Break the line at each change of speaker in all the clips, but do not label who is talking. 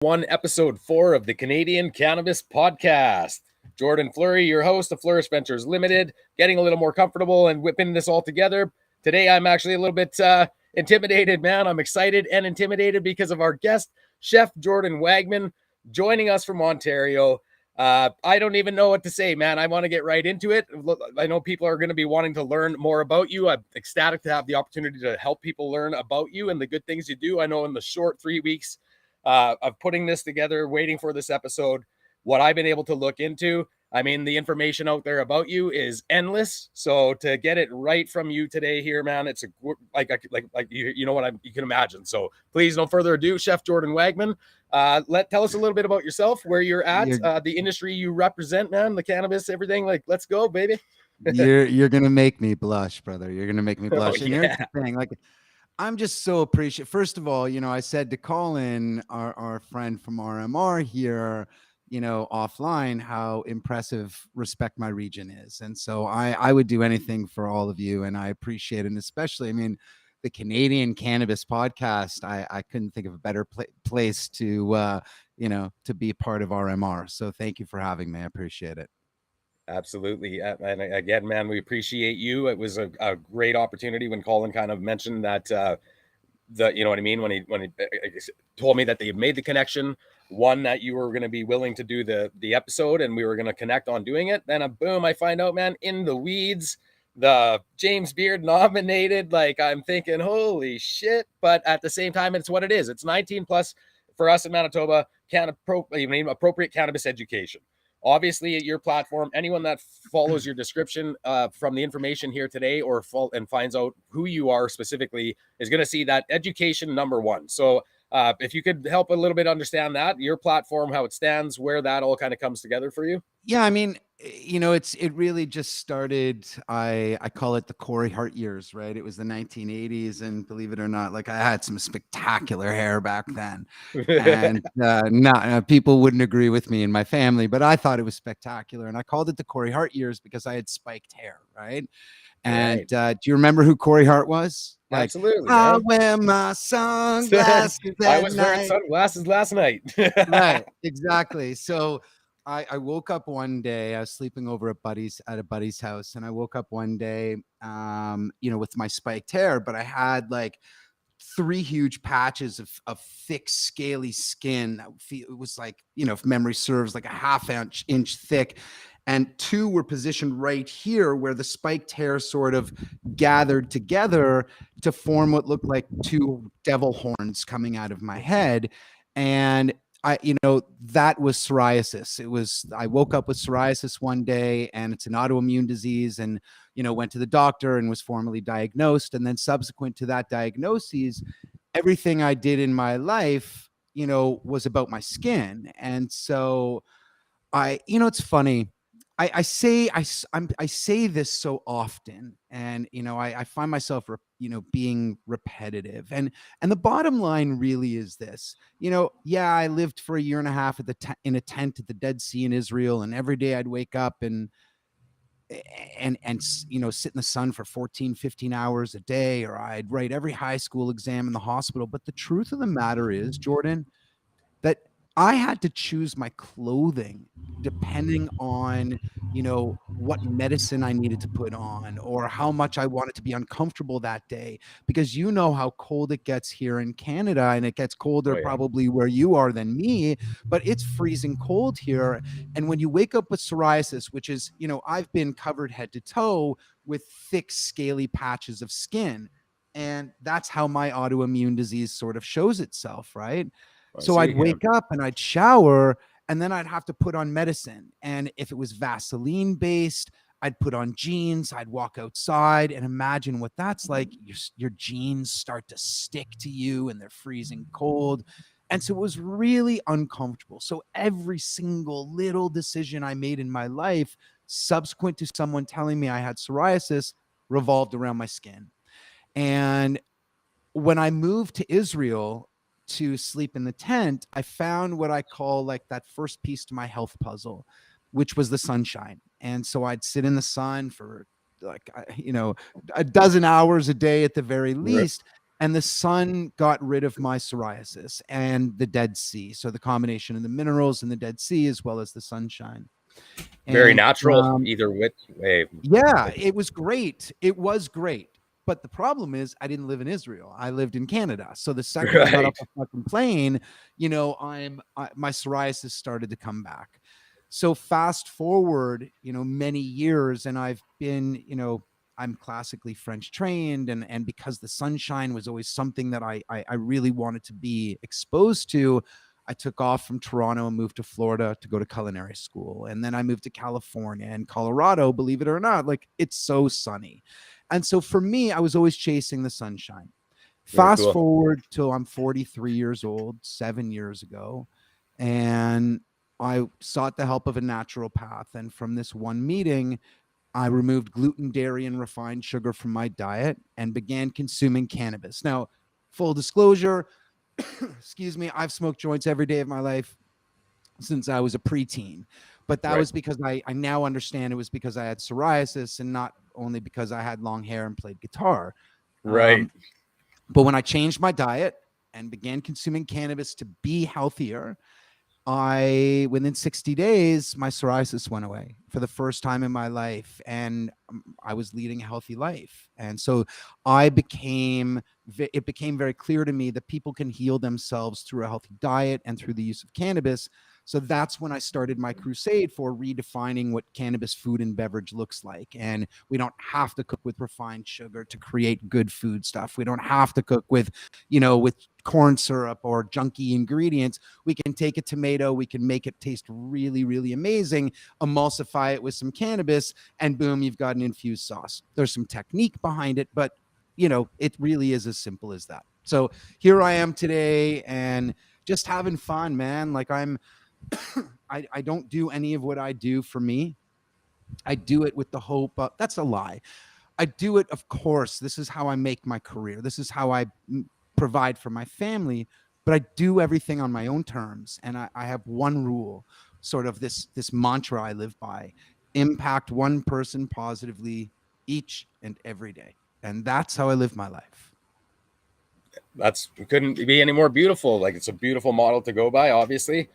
Episode 4 of the Canadian Cannabis Podcast. Jordan Fleury, your host of Fleurysh Ventures Limited, getting a little more comfortable and whipping this all together. Today, I'm actually a little bit intimidated, man. I'm excited and intimidated because of our guest, Chef Jordan Wagman, joining us from Ontario. I don't even know what to say, man. I want to get right into it. I know people are going to be wanting to learn more about you. I'm ecstatic to have the opportunity to help people learn about you and the good things you do. I know in the short 3 weeks of putting this together, waiting for this episode, what I've been able to look into, I mean, the information out there about you is endless. So to get it right from you today here, man, it's like you know what you can imagine. So please, no further ado, Chef Jordan Wagman, tell us a little bit about yourself, where you're at, the industry you represent, man, the cannabis, everything. Like, let's go, baby.
You're gonna make me blush, brother. You're gonna make me blush.
Oh,
and
yeah.
here's the thing, like, I'm just so appreciative. First of all, I said to call in our friend from RMR here, offline, how impressive Respect My Region is. And so I would do anything for all of you, and I appreciate it. And especially, I mean, the Canadian Cannabis Podcast, I couldn't think of a better place to, to be part of RMR. So thank you for having me. I appreciate it.
Absolutely. And again, man, we appreciate you. It was a great opportunity when Colin kind of mentioned that, you know what I mean? When he told me that they had made the connection, one, that you were going to be willing to do the episode and we were going to connect on doing it. Then boom, I find out, man, in the weeds, the James Beard nominated, like I'm thinking, holy shit. But at the same time, it's what it is. It's 19 plus for us in Manitoba, appropriate cannabis education. Obviously, at your platform, anyone that follows your description from the information here today and finds out who you are specifically is going to see that education number one. So if you could help a little bit understand that, your platform, how it stands, where that all kind of comes together for you.
Yeah, I mean, it really just started. I call it the Corey Hart years, right? It was the 1980s, and believe it or not, like, I had some spectacular hair back then, and people wouldn't agree with me in my family, but I thought it was spectacular, and I called it the Corey Hart years because I had spiked hair, right? And do you remember who Corey Hart was?
Like, absolutely.
I wear my sunglasses.
I was wearing sunglasses last night.
Right, exactly. So I woke up one day. I was sleeping over at a buddy's house, and I woke up one day, with my spiked hair, but I had like 3 huge patches of thick, scaly skin. It was like, if memory serves, like a half inch thick. And 2 were positioned right here where the spiked hair sort of gathered together to form what looked like 2 devil horns coming out of my head. And that was psoriasis. I woke up with psoriasis one day, and it's an autoimmune disease, and, went to the doctor and was formally diagnosed. And then subsequent to that diagnosis, everything I did in my life, was about my skin. And so it's funny. I say this so often, and I find myself being repetitive, and the bottom line really is this. I lived for a year and a half in a tent at the Dead Sea in Israel, and every day I'd wake up and sit in the sun for 14-15 hours a day, or I'd write every high school exam in the hospital. But the truth of the matter is, Jordan, that I had to choose my clothing depending on, what medicine I needed to put on, or how much I wanted to be uncomfortable that day, because how cold it gets here in Canada, and it gets colder probably where you are than me, but it's freezing cold here. And when you wake up with psoriasis, which is, I've been covered head to toe with thick, scaly patches of skin, and that's how my autoimmune disease sort of shows itself, right? So I'd wake up and I'd shower, and then I'd have to put on medicine. And if it was Vaseline based, I'd put on jeans, I'd walk outside, and imagine what that's like. Your jeans start to stick to you and they're freezing cold. And so it was really uncomfortable. So every single little decision I made in my life, subsequent to someone telling me I had psoriasis, revolved around my skin. And when I moved to Israel to sleep in the tent, I found what I call like that first piece to my health puzzle, which was the sunshine. And so I'd sit in the sun for like, a dozen hours a day at the very least. And the sun got rid of my psoriasis and the Dead Sea. So the combination of the minerals in the Dead Sea as well as the sunshine.
Very
And
natural, either which way.
yeah, it was great. It was great. But the problem is I didn't live in Israel. I lived in Canada. So the second I got off
Right.
the fucking plane, my psoriasis started to come back. So fast forward, many years, and I've been, I'm classically French trained, and because the sunshine was always something that I really wanted to be exposed to, I took off from Toronto and moved to Florida to go to culinary school. And then I moved to California and Colorado, believe it or not, like it's so sunny. And so for me, I was always chasing the sunshine.
Very
Fast
cool.
forward till I'm 43 years old, 7 years ago, and I sought the help of a naturopath. And from this one meeting, I removed gluten, dairy, and refined sugar from my diet and began consuming cannabis. Now, full disclosure, excuse me, I've smoked joints every day of my life since I was a preteen. But that
Right.
was because I now understand it was because I had psoriasis and not only because I had long hair and played guitar.
Right.
But when I changed my diet and began consuming cannabis to be healthier, within 60 days, my psoriasis went away for the first time in my life. And I was leading a healthy life. And so it became very clear to me that people can heal themselves through a healthy diet and through the use of cannabis. So that's when I started my crusade for redefining what cannabis food and beverage looks like. And we don't have to cook with refined sugar to create good food stuff. We don't have to cook with corn syrup or junky ingredients. We can take a tomato, we can make it taste really, really amazing, emulsify it with some cannabis, and boom, you've got an infused sauce. There's some technique behind it, but it really is as simple as that. So here I am today and just having fun, man. Like I don't do any of what I do for me. I do it with the hope that's a lie. I do it, of course. This is how I make my career. This is how I provide for my family, but I do everything on my own terms. And I have one rule, sort of this mantra I live by: impact one person positively each and every day. And that's how I live my life.
That's couldn't be any more beautiful. Like, it's a beautiful model to go by, obviously.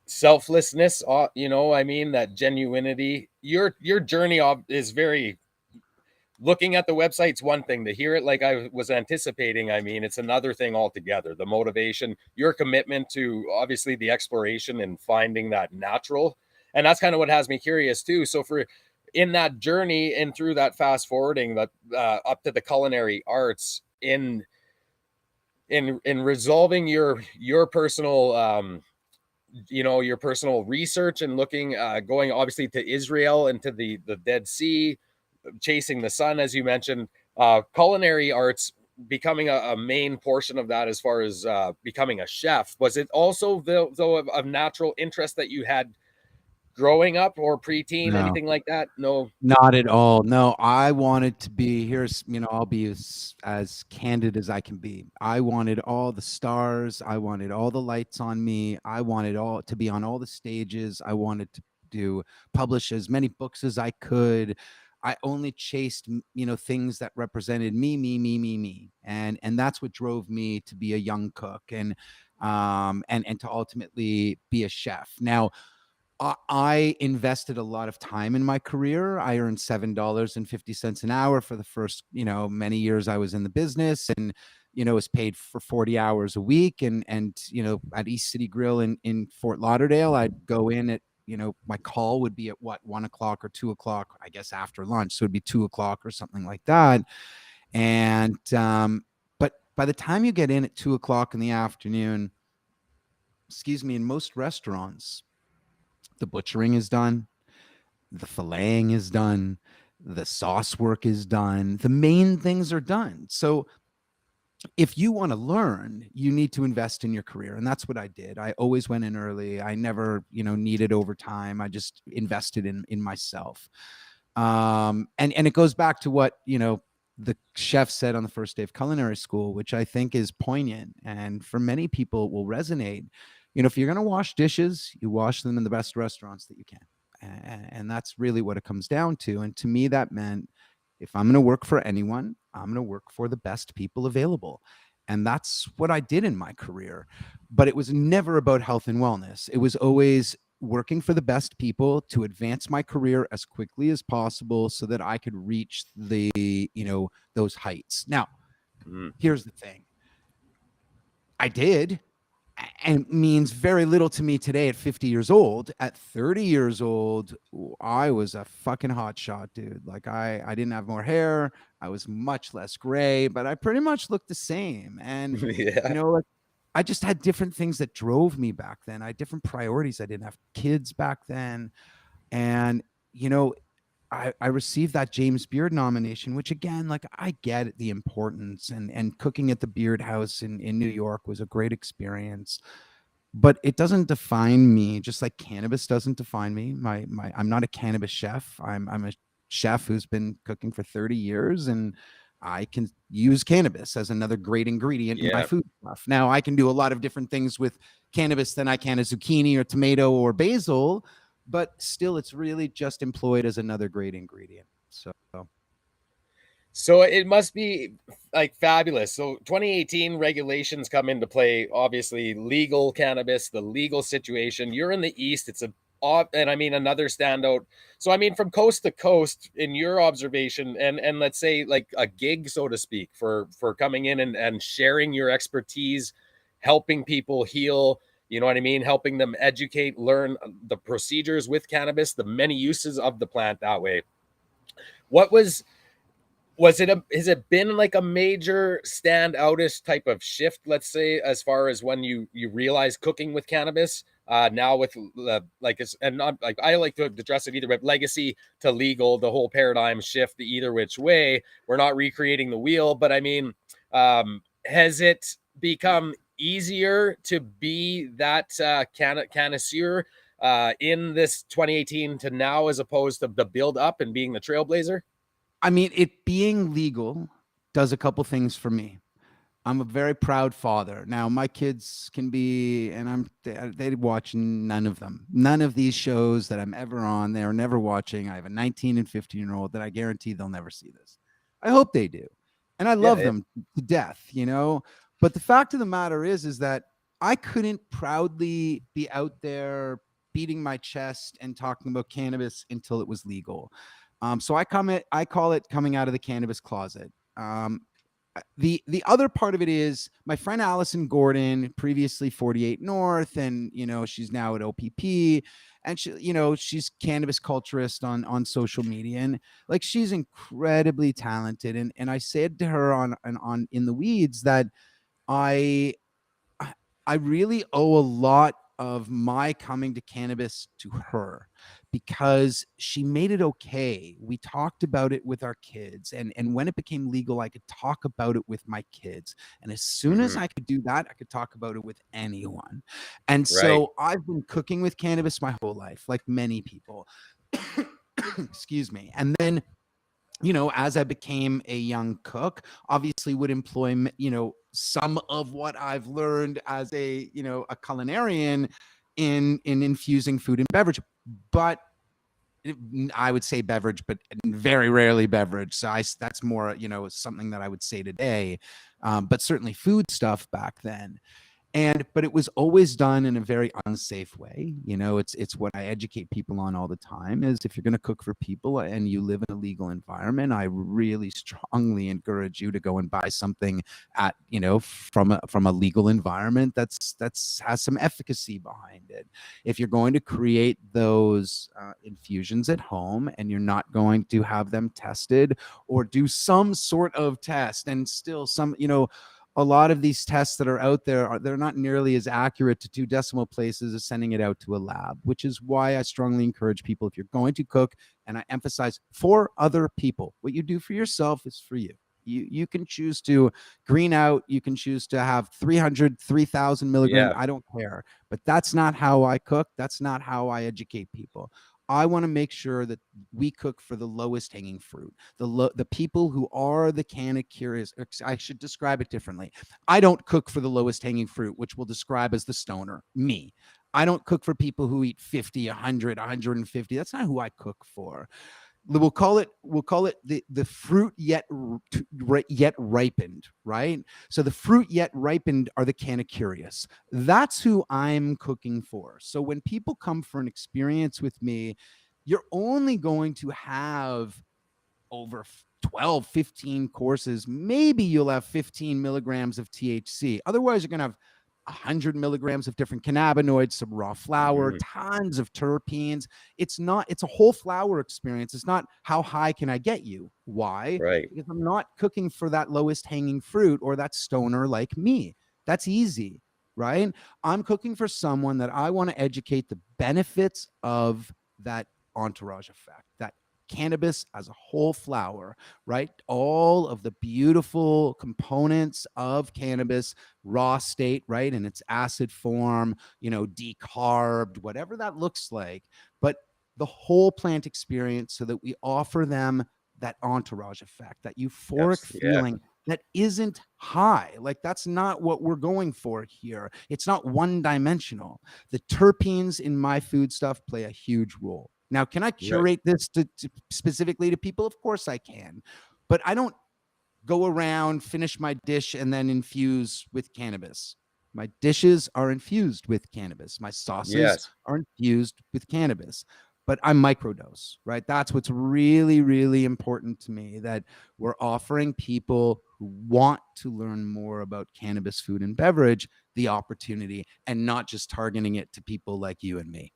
Selflessness, I mean, that genuinity. Your journey is very, looking at the website's one thing, to hear it like I was anticipating, I mean, it's another thing altogether. The motivation, your commitment to obviously the exploration and finding that natural. And that's kind of what has me curious too. So for in that journey and through that fast forwarding, that up to the culinary arts, in resolving your personal your personal research and looking, going obviously to Israel and to the Dead Sea, chasing the sun, as you mentioned, culinary arts becoming a main portion of that as far as becoming a chef. Was it also though of natural interest that you had growing up or preteen,
No,
anything like that? No.
not at all. No, I wanted to be I'll be as candid as I can be. I wanted all the stars. I wanted all the lights on me. I wanted all to be on all the stages. I wanted to publish as many books as I could. I only chased, things that represented me. And that's what drove me to be a young cook and to ultimately be a chef. Now, I invested a lot of time in my career. I earned $7.50 an hour for the first, many years I was in the business, and, was paid for 40 hours a week. And, at East City Grill in Fort Lauderdale, I'd go in at, my call would be at 1 o'clock or 2 o'clock, I guess after lunch. So it'd be 2 o'clock or something like that. And, but by the time you get in at 2 o'clock in the afternoon, in most restaurants, the butchering is done, the filleting is done, the sauce work is done, the main things are done. So if you want to learn, you need to invest in your career. And that's what I did. I always went in early. I never, needed overtime. I just invested in myself. And it goes back to what, the chef said on the first day of culinary school, which I think is poignant. And for many people, it will resonate. If you're going to wash dishes, you wash them in the best restaurants that you can. And that's really what it comes down to. And to me, that meant if I'm going to work for anyone, I'm going to work for the best people available. And that's what I did in my career. But it was never about health and wellness. It was always working for the best people to advance my career as quickly as possible so that I could reach those heights. Now, here's the thing. I did, and it means very little to me today at 50 years old. At 30 years old, I was a fucking hot shot, dude. Like I didn't have more hair. I was much less gray, but I pretty much looked the same. And,
Yeah.
like, I just had different things that drove me back then. I had different priorities. I didn't have kids back then. And, I received that James Beard nomination, which again, like I get the importance, and cooking at the Beard House in New York was a great experience, but it doesn't define me, just like cannabis doesn't define me. I'm not a cannabis chef. I'm a chef who's been cooking for 30 years, and I can use cannabis as another great ingredient in my food stuff. Now I can do a lot of different things with cannabis than I can a zucchini or tomato or basil, but still it's really just employed as another great ingredient.
So it must be like fabulous. So 2018 regulations come into play, obviously legal cannabis, the legal situation. You're in the East. It's and I mean, another standout. So, I mean, from coast to coast in your observation, and let's say like a gig, so to speak, for coming in and sharing your expertise, helping people heal, you know what I mean? Helping them educate, learn the procedures with cannabis, the many uses of the plant that way. What was has it been like a major standoutish type of shift, let's say, as far as when you realize cooking with cannabis, now with like it's, and not like, I like to address it either way, legacy to legal, the whole paradigm shift either which way. We're not recreating the wheel, but I mean, has it become easier to be that connoisseur in this 2018 to now, as opposed to the build up and being the trailblazer?
I mean, it being legal does a couple things for me. I'm a very proud father. Now, my kids can be, and they watch none of them. None of these shows that I'm ever on, they're never watching. I have a 19 and 15-year-old that I guarantee they'll never see this. I hope they do. And I love them to death, But the fact of the matter is that I couldn't proudly be out there beating my chest and talking about cannabis until it was legal. So I call it coming out of the cannabis closet. The other part of it is my friend Allison Gordon, previously 48 North, and she's now at OPP, and she's cannabis culturist on social media, and like she's incredibly talented. And I said to her on In the Weeds that I really owe a lot of my coming to cannabis to her, because she made it okay. We talked about it with our kids, and when it became legal, I could talk about it with my kids. And as soon as I could do that, I could talk about it with anyone. And so I've been cooking with cannabis my whole life, like many people. Excuse me. And then, as I became a young cook, obviously would employ, some of what I've learned as a culinarian in infusing food and beverage. But I would say beverage, but very rarely beverage. So that's more, something that I would say today. But certainly food stuff back then. But it was always done in a very unsafe way. It's what I educate people on all the time, is if you're going to cook for people and you live in a legal environment, I really strongly encourage you to go and buy something from a legal environment that's has some efficacy behind it. If you're going to create those infusions at home and you're not going to have them tested or do some sort of test, and still some, a lot of these tests that are out there, they're not nearly as accurate to 2 decimal places as sending it out to a lab, which is why I strongly encourage people, if you're going to cook, and I emphasize for other people, what you do for yourself is for you. You can choose to green out. You can choose to have 300, 3,000 milligrams. I don't care. But that's not how I cook. That's not how I educate people. I want to make sure that we cook for the lowest hanging fruit, the people who are the canna curious. I should describe it differently. I don't cook for the lowest hanging fruit, which we'll describe as the stoner, me. I don't cook for people who eat 50, 100, 150. That's not who I cook for. we'll call it the fruit yet ripened, right? So the fruit yet ripened are the curious. That's who I'm cooking for. So when people come for an experience with me, you're only going to have over 12, 15 courses. Maybe you'll have 15 milligrams of THC. Otherwise, you're going to have 100 milligrams of different cannabinoids, some raw flour, tons of terpenes. It's a whole flower experience. It's not how high can I get you? Why?
Right.
Because I'm not cooking for that lowest hanging fruit or that stoner like me. That's easy, right? I'm cooking for someone that I want to educate the benefits of that entourage effect, that cannabis as a whole flower, right? All of the beautiful components of cannabis, raw state, right? In its acid form, decarbed, whatever that looks like, but the whole plant experience so that we offer them that entourage effect, that euphoric feeling that isn't high. Like, that's not what we're going for here. It's not one dimensional. The terpenes in my food stuff play a huge role. Now, can I curate this to specifically to people? Of course I can, but I don't go around, finish my dish, and then infuse with cannabis. My dishes are infused with cannabis. My sauces are infused with cannabis, but I microdose, right? That's what's really, really important to me, that we're offering people who want to learn more about cannabis food and beverage the opportunity, and not just targeting it to people like you and me.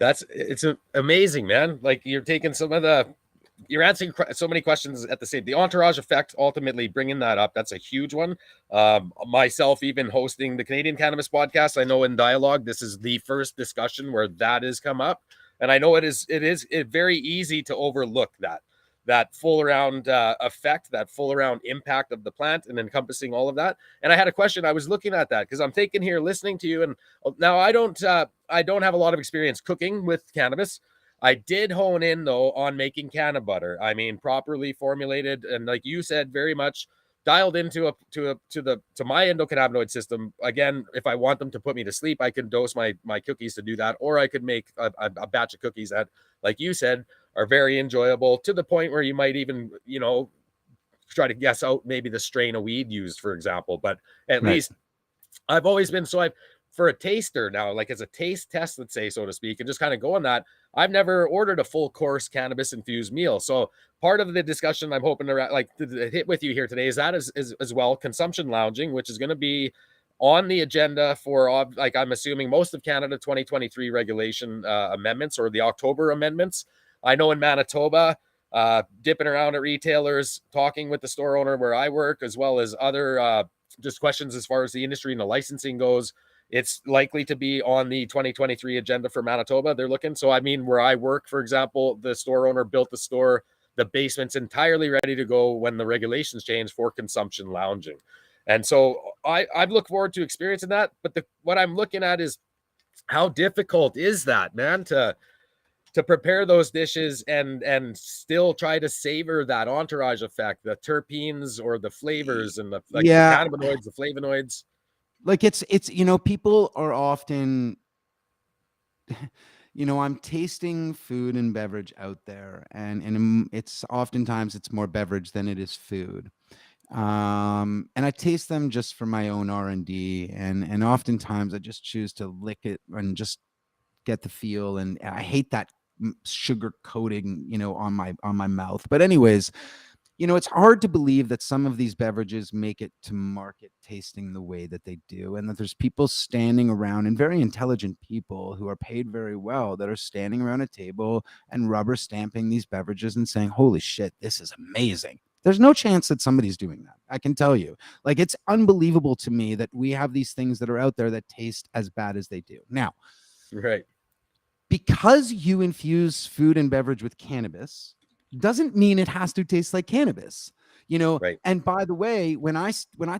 It's amazing, man. Like, you're taking you're answering so many questions at the same. The entourage effect, ultimately bringing that up, that's a huge one. Myself, even hosting the Canadian Cannabis Podcast, I know in dialogue, this is the first discussion where that has come up, and I know it is very easy to overlook that full around effect, that full around impact of the plant, and encompassing all of that. And I had a question. I was looking at that because I'm thinking here, listening to you, and now I don't have a lot of experience cooking with cannabis. I did hone in though on making canna butter. I mean, properly formulated, and like you said, very much dialed into my endocannabinoid system. Again, if I want them to put me to sleep, I can dose my cookies to do that, or I could make a batch of cookies that, like you said, are very enjoyable, to the point where you might even, try to guess out maybe the strain of weed used, for example. But at least I've always been, for a taster now, like as a taste test, let's say, so to speak, and just kind of go on that, I've never ordered a full course cannabis infused meal. So part of the discussion I'm hoping to hit with you here today is that is as well consumption lounging, which is going to be on the agenda for, like, I'm assuming most of Canada 2023 regulation amendments, or the October amendments. I know in Manitoba, dipping around at retailers, talking with the store owner where I work, as well as other just questions as far as the industry and the licensing goes. It's likely to be on the 2023 agenda for Manitoba. They're looking. So, I mean, where I work, for example, the store owner built the store. The basement's entirely ready to go when the regulations change for consumption lounging. And so I look forward to experiencing that. But what I'm looking at is, how difficult is that, man, to prepare those dishes and still try to savor that entourage effect, the terpenes or the flavors and the cannabinoids, the flavonoids.
Like, it's people are often, I'm tasting food and beverage out there, and it's oftentimes it's more beverage than it is food. And I taste them just for my own R&D, and oftentimes I just choose to lick it and just get the feel. And I hate that sugar coating, on my mouth. But anyways, it's hard to believe that some of these beverages make it to market tasting the way that they do, and that there's people standing around, and very intelligent people who are paid very well, that are standing around a table and rubber stamping these beverages and saying, holy shit, this is amazing. There's no chance that somebody's doing that. I can tell you. Like, it's unbelievable to me that we have these things that are out there that taste as bad as they do. Now,
right,
because you infuse food and beverage with cannabis doesn't mean it has to taste like cannabis, Right. And by the way, when I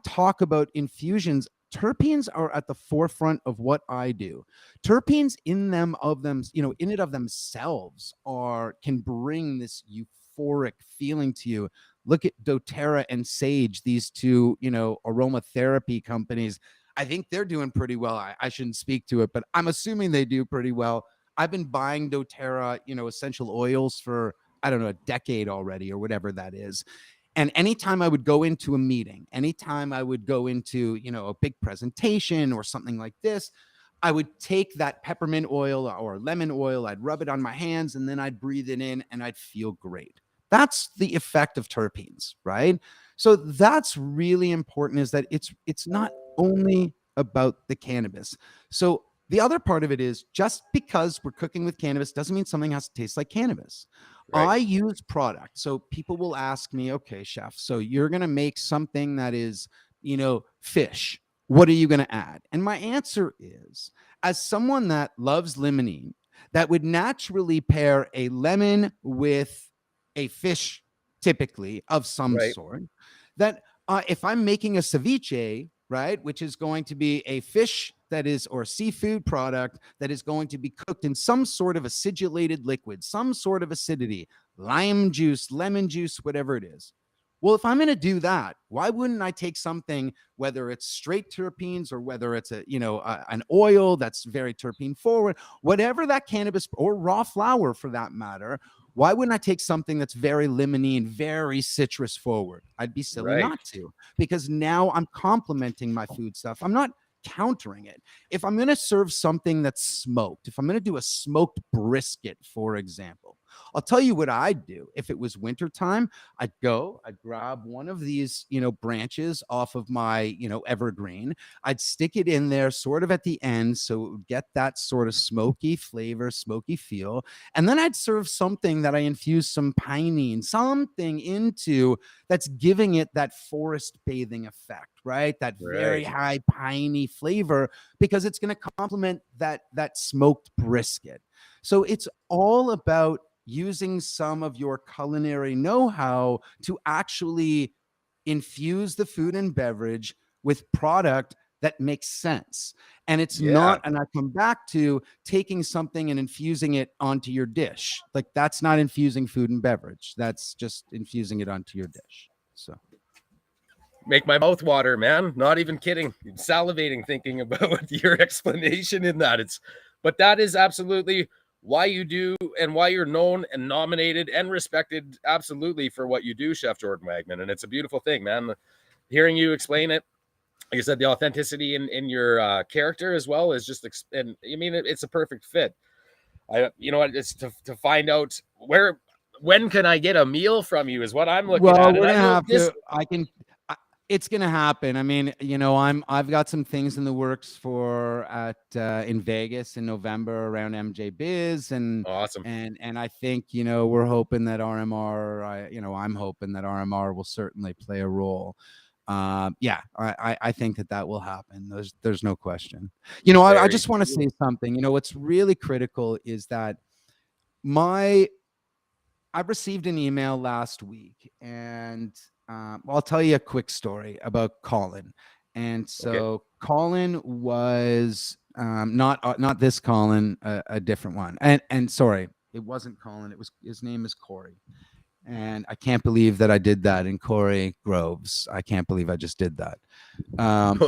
talk about infusions, terpenes are at the forefront of what I do. Terpenes in it of themselves can bring this euphoric feeling to you. Look at doTERRA and Sage, these two, aromatherapy companies. I think they're doing pretty well. I shouldn't speak to it, but I'm assuming they do pretty well. I've been buying doTERRA, essential oils for, I don't know, a decade already or whatever that is. And anytime I would go into a meeting, anytime I would go into, a big presentation or something like this, I would take that peppermint oil or lemon oil, I'd rub it on my hands, and then I'd breathe it in and I'd feel great. That's the effect of terpenes, right? So that's really important, is that it's not only about the cannabis. So the other part of it is, just because we're cooking with cannabis doesn't mean something has to taste like cannabis.
Right.
I use product. So people will ask me, okay, chef, so you're going to make something that is, fish. What are you going to add? And my answer is, as someone that loves limonene, that would naturally pair a lemon with a fish, typically of some
Right.
sort, that if I'm making a ceviche, right, which is going to be a fish that is, or seafood product that is going to be cooked in some sort of acidulated liquid, some sort of acidity, lime juice, lemon juice, whatever it is. Well, if I'm going to do that, why wouldn't I take something, whether it's straight terpenes or whether it's an oil that's very terpene forward, whatever that cannabis, or raw flower for that matter, why wouldn't I take something that's very limonene, very citrus forward? I'd be silly
Right.
not to, because now I'm complementing my food stuff. I'm not countering it. If I'm going to serve something that's smoked, if I'm going to do a smoked brisket, for example, I'll tell you what I'd do. If it was wintertime, I'd grab one of these, branches off of my, evergreen. I'd stick it in there sort of at the end, so it would get that sort of smoky flavor, smoky feel. And then I'd serve something that I infuse some pinene, something into, that's giving it that forest bathing effect, right? That very
Right.
high piney flavor, because it's going to complement that smoked brisket. So it's all about using some of your culinary know-how to actually infuse the food and beverage with product that makes sense. And it's
Yeah.
not, and I come back to taking something and infusing it onto your dish. Like, that's not infusing food and beverage. That's just infusing it onto your dish. So
Make my mouth water, man. Not even kidding. Salivating thinking about your explanation in that. But that is absolutely why you do, and why you're known and nominated and respected absolutely for what you do, Chef Jordan Wagman. And it's a beautiful thing, man. Hearing you explain it, like I said, the authenticity in your character as well is just, and I mean, it's a perfect fit. You know what? It's to find out when can I get a meal from you is what I'm looking
well,
at. And
we're
I
gonna
know
have
this.
to. It's gonna happen. I mean, I've got some things in the works for at in Vegas in November around MJ Biz, and
Awesome.
and I think we're hoping that RMR. I'm hoping that RMR will certainly play a role. Yeah, I think that will happen. There's no question. I
Very
just want to
cool.
say something. What's really critical is that my I received an email last week, and well, I'll tell you a quick story about Colin. And
Okay.
so Colin was not this Colin, a different one. And sorry, it wasn't Colin. It was, his name is Corey. And I can't believe that I did that in Corey Groves. I can't believe I just did that.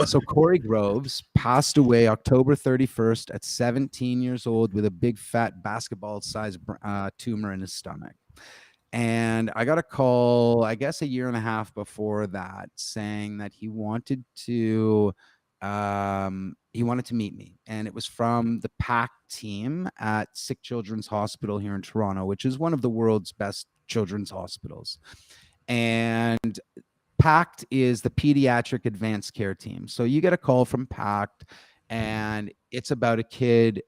So Corey Groves passed away October 31st at 17 years old with a big fat basketball-sized tumor in his stomach. And I got a call, I guess, a year and a half before that, saying that he wanted to meet me. And it was from the PAC team at Sick Children's Hospital here in Toronto, which is one of the world's best children's hospitals. And PACT is the Pediatric Advanced Care Team. So you get a call from PACT, and it's about a kid,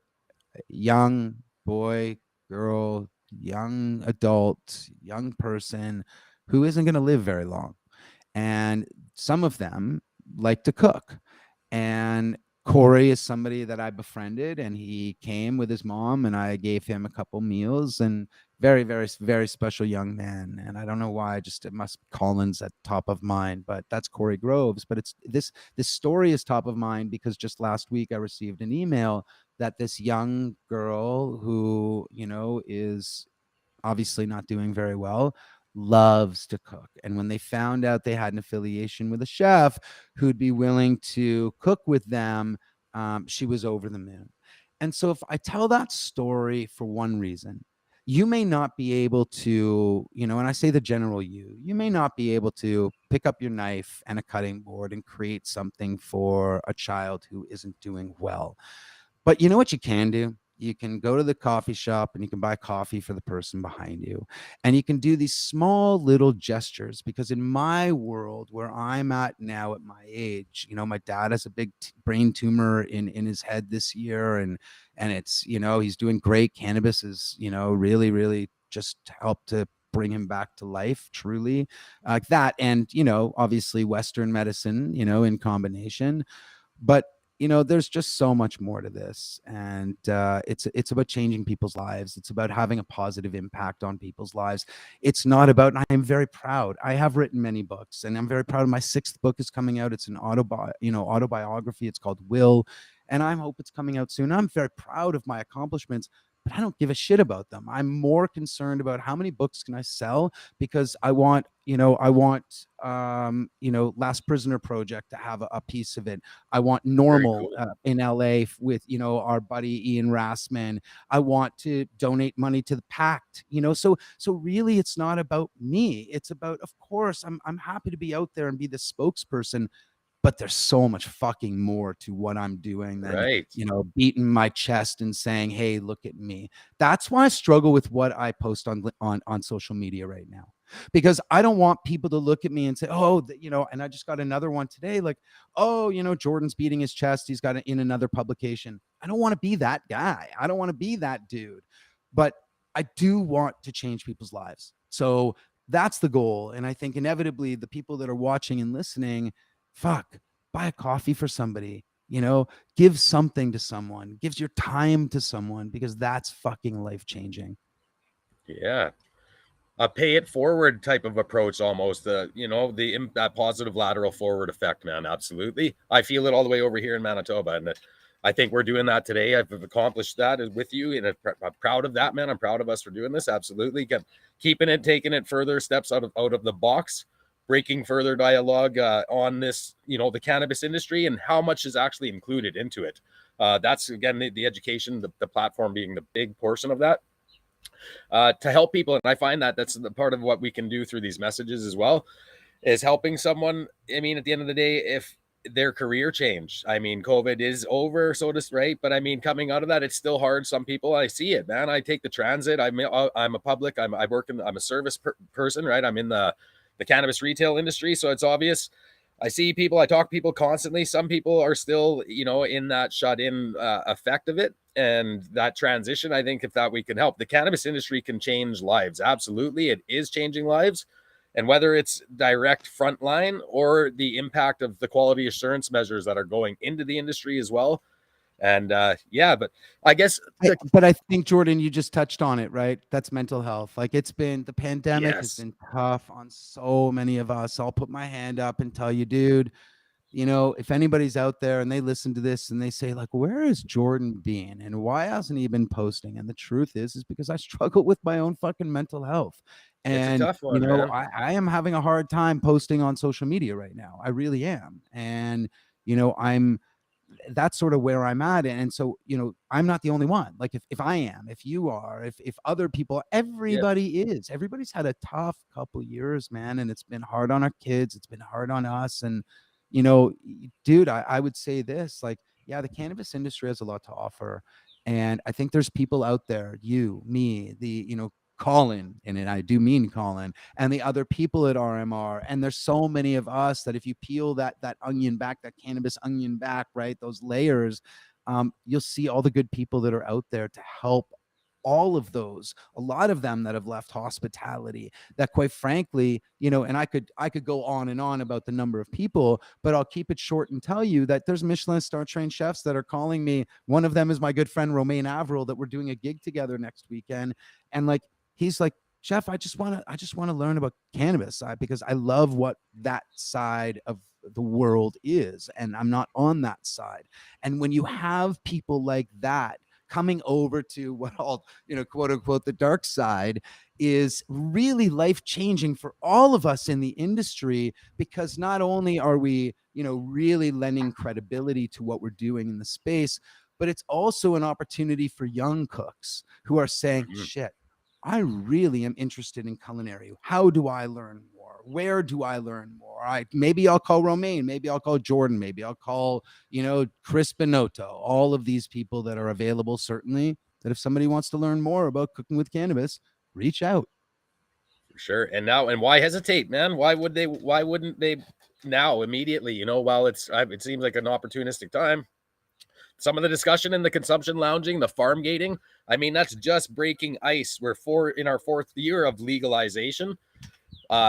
young boy, girl, young adult, young person who isn't going to live very long. And some of them like to cook. And Corey is somebody that I befriended, and he came with his mom, and I gave him a couple meals, and very, very, very special young man. And I don't know why, it must be Collins at top of mind, but that's Corey Groves. But it's this story is top of mind because just last week I received an email that this young girl who, is obviously not doing very well, loves to cook. And when they found out they had an affiliation with a chef who'd be willing to cook with them, she was over the moon. And so if I tell that story for one reason, you may not be able to, and I say the general you may not be able to pick up your knife and a cutting board and create something for a child who isn't doing well. But you know what you can do? You can go to the coffee shop and you can buy coffee for the person behind you. And you can do these small little gestures, because in my world where I'm at now at my age, my dad has a big brain tumor in his head this year. And it's, he's doing great. Cannabis is, really, really just helped to bring him back to life, truly, like that. And, obviously Western medicine, in combination. But there's just so much more to this, and it's about changing people's lives. It's about having a positive impact on people's lives. It's not about, and I am very proud, I have written many books, and I'm very proud of my 6th book is coming out. It's an autobiography. It's called Will, and I hope it's coming out soon. I'm very proud of my accomplishments, but I don't give a shit about them. I'm more concerned about how many books can I sell, because I want Last Prisoner Project to have a piece of it. I want Normal in LA with, our buddy Ian Rassman. I want to donate money to the Pact, so really it's not about me. It's about, of course, I'm happy to be out there and be the spokesperson, but there's so much fucking more to what I'm doing than, beating my chest and saying, hey, look at me. That's why I struggle with what I post on social media right now, because I don't want people to look at me and say, oh, and I just got another one today, like, oh, Jordan's beating his chest. He's got it in another publication. I don't want to be that guy. I don't want to be that dude, but I do want to change people's lives. So that's the goal. And I think inevitably the people that are watching and listening, buy a coffee for somebody, give something to someone, gives your time to someone, because that's fucking life-changing.
Yeah. A pay it forward type of approach, almost, that positive lateral forward effect, man. Absolutely. I feel it all the way over here in Manitoba. And I think we're doing that today. I've accomplished that with you, and I'm proud of that, man. I'm proud of us for doing this. Absolutely. Keeping it, taking it further steps out of the box, breaking further dialogue on this, the cannabis industry and how much is actually included into it. That's, again, the education, the platform being the big portion of that, to help people. And I find that that's the part of what we can do through these messages as well, is helping someone. I mean, at the end of the day, if their career changed, I mean, COVID is over, so to speak, but I mean, coming out of that, it's still hard. Some people, I see it, man. I take the transit. I'm a public, I'm a service person, right? I'm in the cannabis retail industry. So it's obvious. I see people, I talk to people constantly. Some people are still, in that shut in effect of it. And that transition, I think if that we can help, the cannabis industry can change lives. Absolutely. It is changing lives. And whether it's direct frontline or the impact of the quality assurance measures that are going into the industry as well. And but I guess,
but I think, Jordan, you just touched on it, right? That's mental health. Like, the pandemic has been tough on so many of us. I'll put my hand up and tell you, dude, if anybody's out there and they listen to this and they say, like, where is Jordan been and why hasn't he been posting? And the truth is because I struggle with my own fucking mental health. And,
it's a tough one, man.
I am having a hard time posting on social media right now. I really am. And, that's sort of where I'm at. And so, I'm not the only one. Like, if I am, if you are, if other people, everybody is, everybody's had a tough couple years, man. And it's been hard on our kids. It's been hard on us. And, dude, I would say this, like, yeah, the cannabis industry has a lot to offer. And I think there's people out there, you, me, Colin, and I do mean Colin, and the other people at RMR. And there's so many of us that if you peel that onion back, that cannabis onion back, right, those layers, you'll see all the good people that are out there to help all of those, a lot of them that have left hospitality, that quite frankly, and I could go on and on about the number of people, but I'll keep it short and tell you that there's Michelin star trained chefs that are calling me. One of them is my good friend Romain Avril, that we're doing a gig together next weekend. And like, he's like, chef, I just want to learn about cannabis because I love what that side of the world is, and I'm not on that side. And when you have people like that coming over to what I'll, quote unquote, the dark side, is really life-changing for all of us in the industry, because not only are we, really lending credibility to what we're doing in the space, but it's also an opportunity for young cooks who are saying, shit, I really am interested in culinary. How do I learn more? Where do I learn more? Maybe I'll call Romaine. Maybe I'll call Jordan. Maybe I'll call, Chris Binotto. All of these people that are available, certainly, that if somebody wants to learn more about cooking with cannabis, reach out.
For sure. And why hesitate, man? Why wouldn't they now immediately, while it seems like an opportunistic time? Some of the discussion in the consumption lounging, the farm gating, I mean, that's just breaking ice. We're in our 4th year of legalization.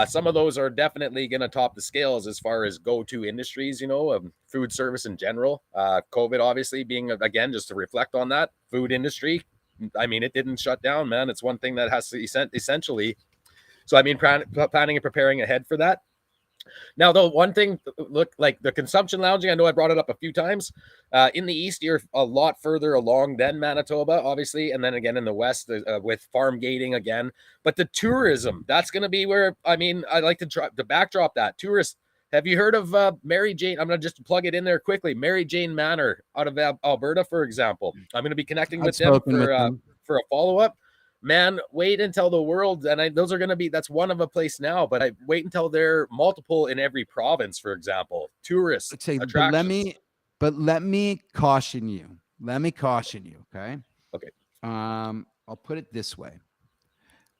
Some of those are definitely going to top the scales as far as go-to industries, food service in general. COVID obviously being, again, just to reflect on that, food industry. I mean, it didn't shut down, man. It's one thing that has to essentially. So, I mean, planning and preparing ahead for that. Now, though, one thing, look, like the consumption lounging, I know I brought it up a few times. In the East, you're a lot further along than Manitoba, obviously. And then again in the West with farm gating again. But the tourism, that's going to be where, I mean, I'd like to backdrop that. Tourists, have you heard of Mary Jane? I'm going to just plug it in there quickly. Mary Jane Manor out of Alberta, for example. I'm going to be connecting with them for a follow-up. Man, wait until the world, and those are going to be, that's one of a place now, but I wait until they're multiple in every province, for example, tourist attractions.
But let me caution you. Okay.
Okay.
I'll put it this way.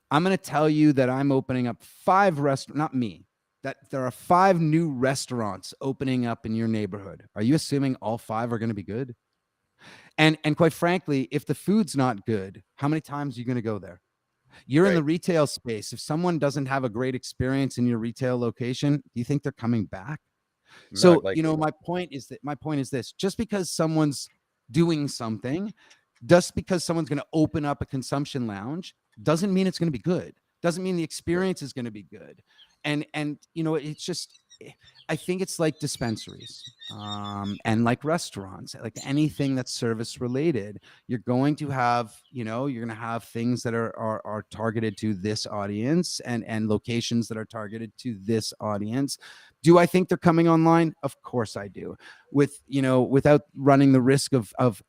I'm going to tell you that I'm opening up 5 restaurants, not me, that there are 5 new restaurants opening up in your neighborhood. Are you assuming all 5 are going to be good? And quite frankly, if the food's not good, how many times are you going to go there? You're in the retail space. If someone doesn't have a great experience in your retail location, do you think they're coming back? So, my point is this, just because someone's doing something, just because someone's going to open up a consumption lounge, doesn't mean it's going to be good. Doesn't mean the experience is going to be good. And it's just, I think it's like dispensaries and like restaurants, like anything that's service related. You're going to have, things that are targeted to this audience and locations that are targeted to this audience. Do I think they're coming online? Of course I do. Without running the risk of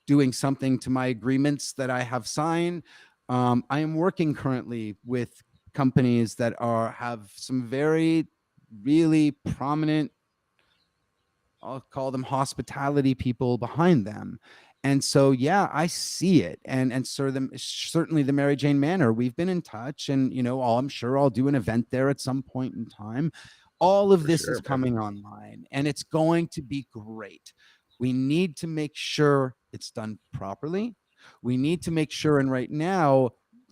doing something to my agreements that I have signed. I am working currently with companies that have some very really prominent, I'll call them hospitality people behind them. And so, yeah, I see it. And certainly the Mary Jane Manor, we've been in touch, and, I'm sure I'll do an event there at some point in time. All of this is coming online, and it's going to be great. We need to make sure it's done properly. We need to make sure, and right now,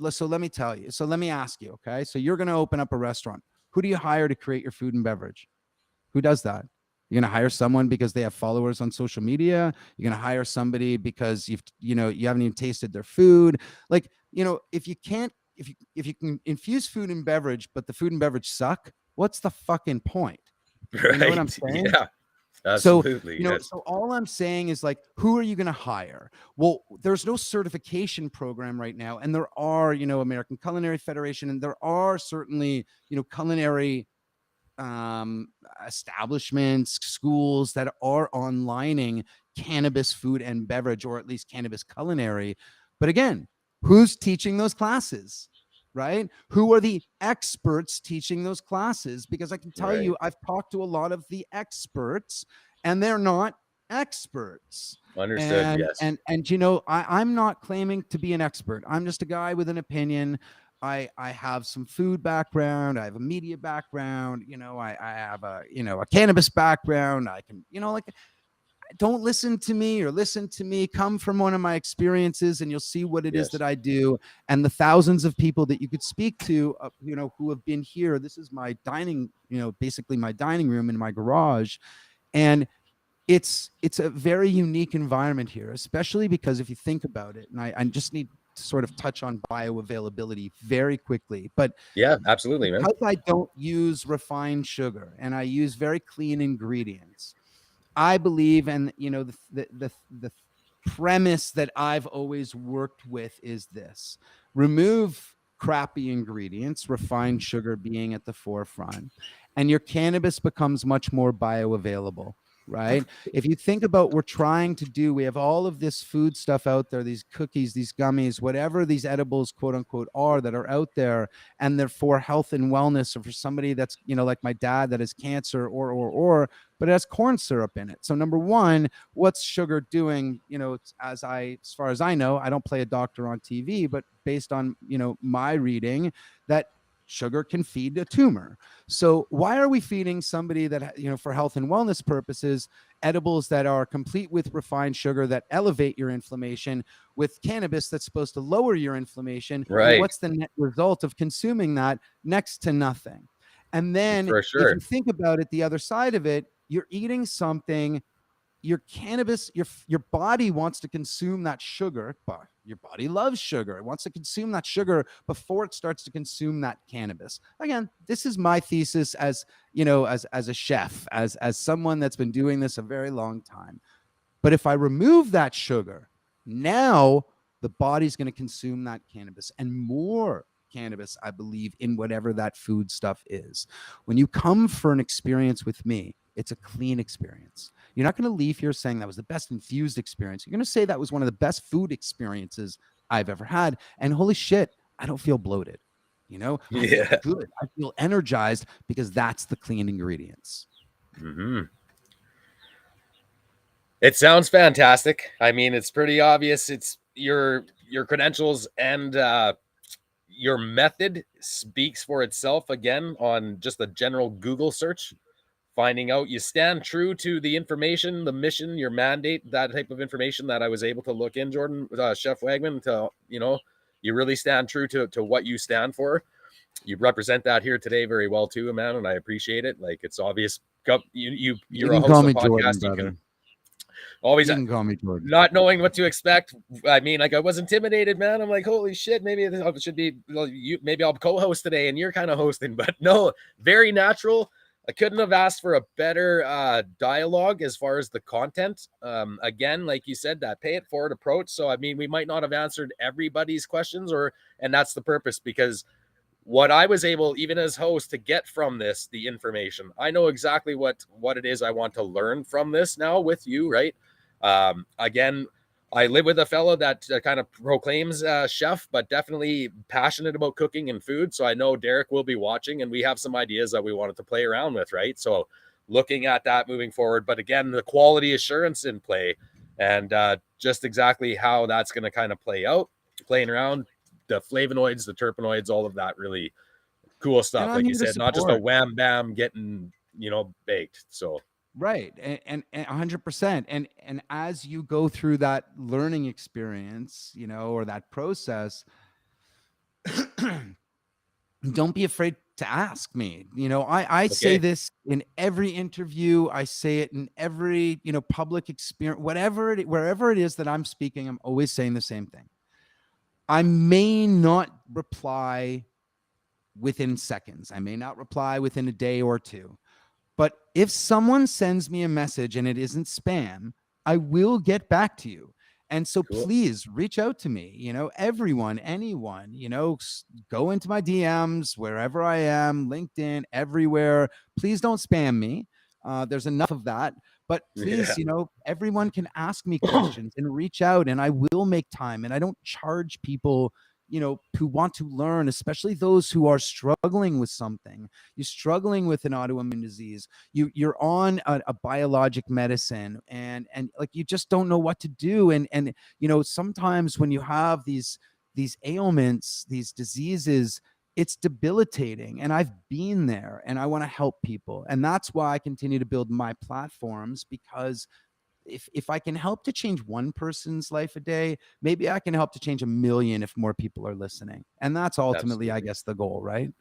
so let me tell you. So let me ask you, okay? So you're going to open up a restaurant. Who do you hire to create your food and beverage? Who does that? You're going to hire someone because they have followers on social media. You're going to hire somebody because you haven't even tasted their food. Like, if you can infuse food and beverage, but the food and beverage suck, what's the fucking point?
Right.
You know what I'm saying?
Yeah. Absolutely.
So all I'm saying is, like, who are you going to hire? Well, there's no certification program right now. And there are, American Culinary Federation, and there are certainly, culinary establishments, schools that are onlining cannabis food and beverage, or at least cannabis culinary. But again, who's teaching those classes? Right? Who are the experts teaching those classes? Because I can tell you, I've talked to a lot of the experts, and they're not experts.
Understood. Yes.
And I'm not claiming to be an expert. I'm just a guy with an opinion. I have some food background. I have a media background. I have a cannabis background. I can, don't listen to me or listen to me. Come from one of my experiences, and you'll see what it is that I do. And the thousands of people that you could speak to, who have been here. This is my dining, basically my dining room in my garage. And it's a very unique environment here, especially because if you think about it, and I just need to sort of touch on bioavailability very quickly. But
yeah, absolutely, man.
Because I don't use refined sugar and I use very clean ingredients, I believe, and the premise that I've always worked with is this: remove crappy ingredients, refined sugar being at the forefront, and your cannabis becomes much more bioavailable. right? If you think about we have all of this food stuff out there, these cookies, these gummies, whatever these edibles, quote unquote, are that are out there, and they're for health and wellness, or for somebody that's, like my dad that has cancer, but it has corn syrup in it. So number one, what's sugar doing? As far as I know, I don't play a doctor on TV, but based on, my reading, that sugar can feed a tumor. So why are we feeding somebody that, for health and wellness purposes, edibles that are complete with refined sugar that elevate your inflammation, with cannabis that's supposed to lower your inflammation?
Right.
And what's the net result of consuming that? Next to nothing. And then
For sure.
if you think about it, the other side of it, you're eating something, your cannabis, your body wants to consume that sugar, but your body loves sugar. It wants to consume that sugar before it starts to consume that cannabis. Again, this is my thesis as, as a chef, as someone that's been doing this a very long time. But if I remove that sugar, now the body's going to consume that cannabis, and more cannabis, I believe, in whatever that food stuff is. When you come for an experience with me, it's a clean experience. You're not going to leave here saying that was the best infused experience. You're going to say that was one of the best food experiences I've ever had. And holy shit, I don't feel bloated. I feel good. I feel energized, because that's the clean ingredients.
Mm-hmm. It sounds fantastic. I mean, it's pretty obvious. It's your credentials and your method speaks for itself, again, on just a general Google search. Finding out you stand true to the information, the mission, your mandate, that type of information that I was able to look in, Jordan, Chef Wagman, to, you really stand true to what you stand for. You represent that here today very well too, man, and I appreciate it. Like, it's obvious. You're a host of a podcast.
Jordan,
you can always
you can call me Jordan.
Not knowing what to expect. I mean, like, I was intimidated, man. I'm like, holy shit, maybe it should be you. Maybe I'll co-host today, and you're kind of hosting. But no, very natural. I couldn't have asked for a better dialogue as far as the content. Again, like you said, that pay it forward approach. So, I mean, we might not have answered everybody's questions, and that's the purpose, because what I was able, even as host, to get from this, the information, I know exactly what it is I want to learn from this now with you, right? Again, I live with a fellow that kind of proclaims chef, but definitely passionate about cooking and food. So I know Derek will be watching, and we have some ideas that we wanted to play around with, right? So looking at that moving forward. But again, the quality assurance in play, and just exactly how that's going to kind of play out, playing around the flavonoids, the terpenoids, all of that really cool stuff. Like you said, not just a wham bam getting, baked. So.
Right. And 100%. And as you go through that learning experience, or that process, don't be afraid to ask me. I say this in every interview. I say it in every, public experience, wherever it is that I'm speaking, I'm always saying the same thing. I may not reply within seconds. I may not reply within a day or two. But if someone sends me a message and it isn't spam, I will get back to you. And so please reach out to me, everyone, anyone, go into my DMs, wherever I am, LinkedIn, everywhere. Please don't spam me. There's enough of that. But please, everyone can ask me questions and reach out, and I will make time. And I don't charge people, who want to learn, especially those who are struggling with something. You're struggling with an autoimmune disease. You're on a biologic medicine, and like, you just don't know what to do. And sometimes when you have these ailments, these diseases, it's debilitating. And I've been there, and I want to help people. And that's why I continue to build my platforms, because if I can help to change one person's life a day, maybe I can help to change 1 million if more people are listening. And that's ultimately, I guess, the goal, right?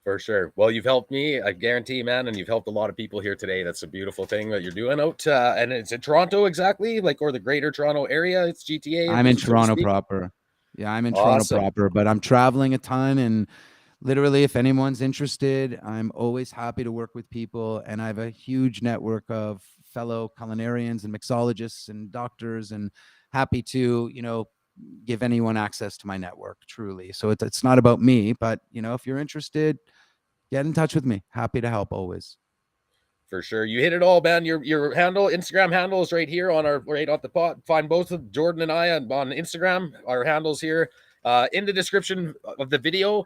For sure. Well, you've helped me, I guarantee, man, and you've helped a lot of people here today. That's a beautiful thing that you're doing out. And it's in Toronto, exactly, or the greater Toronto area. It's GTA.
I'm in Toronto proper. Yeah, I'm in Toronto proper, but I'm traveling a ton, and literally, if anyone's interested, I'm always happy to work with people. And I have a huge network of fellow culinarians and mixologists and doctors, and happy to, give anyone access to my network, truly. So it's not about me, but, if you're interested, get in touch with me. Happy to help always.
For sure. You hit it all, man. Your handle, Instagram handle is right here on our right on the pot. Find both of Jordan and I on Instagram. Our handles here in the description of the video.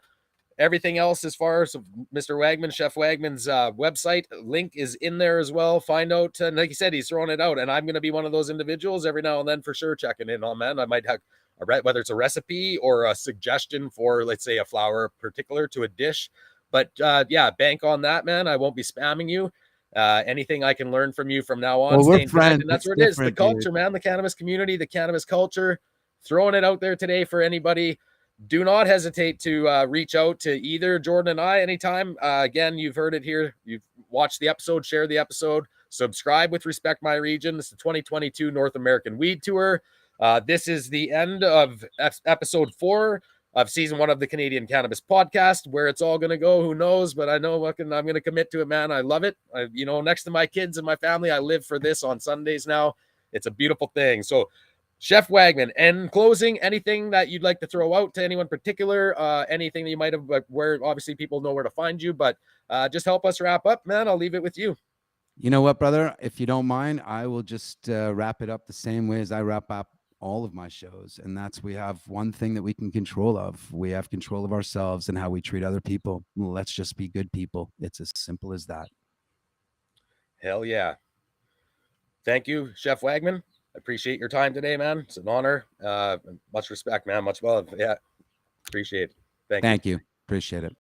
Everything else as far as Mr. Wagman, Chef Wagman's website link is in there as well. Find out, and like you said, he's throwing it out, and I'm going to be one of those individuals every now and then for sure checking in on, man. I might have whether it's a recipe or a suggestion for, let's say, a flour particular to a dish. But yeah, bank on that, man. I won't be spamming you. Anything I can learn from you from now on.
Well, we're friends.
And that's what it is. The culture, man, the cannabis community, the cannabis culture, throwing it out there today for anybody. Do not hesitate to reach out to either Jordan and I anytime. Again, you've heard it here. You've watched the episode, share the episode, subscribe with Respect My Region. This is the 2022 North American Weed Tour. This is the end of episode 4 of season 1 of the Canadian Cannabis Podcast. Where it's all going to go, who knows? But I know I'm going to commit to it, man. I love it. Next to my kids and my family, I live for this on Sundays now. It's a beautiful thing. So, Chef Wagman, in closing, anything that you'd like to throw out to anyone particular, anything that you might have, where obviously people know where to find you, but just help us wrap up, man. I'll leave it with you.
You know what, brother? If you don't mind, I will just wrap it up the same way as I wrap up all of my shows. And that's, we have one thing that we can control of. We have control of ourselves and how we treat other people. Let's just be good people. It's as simple as that.
Hell yeah. Thank you, Chef Wagman. I appreciate your time today, man. It's an honor. Much respect, man. Much love. Yeah. Appreciate it.
Thank you. Appreciate it.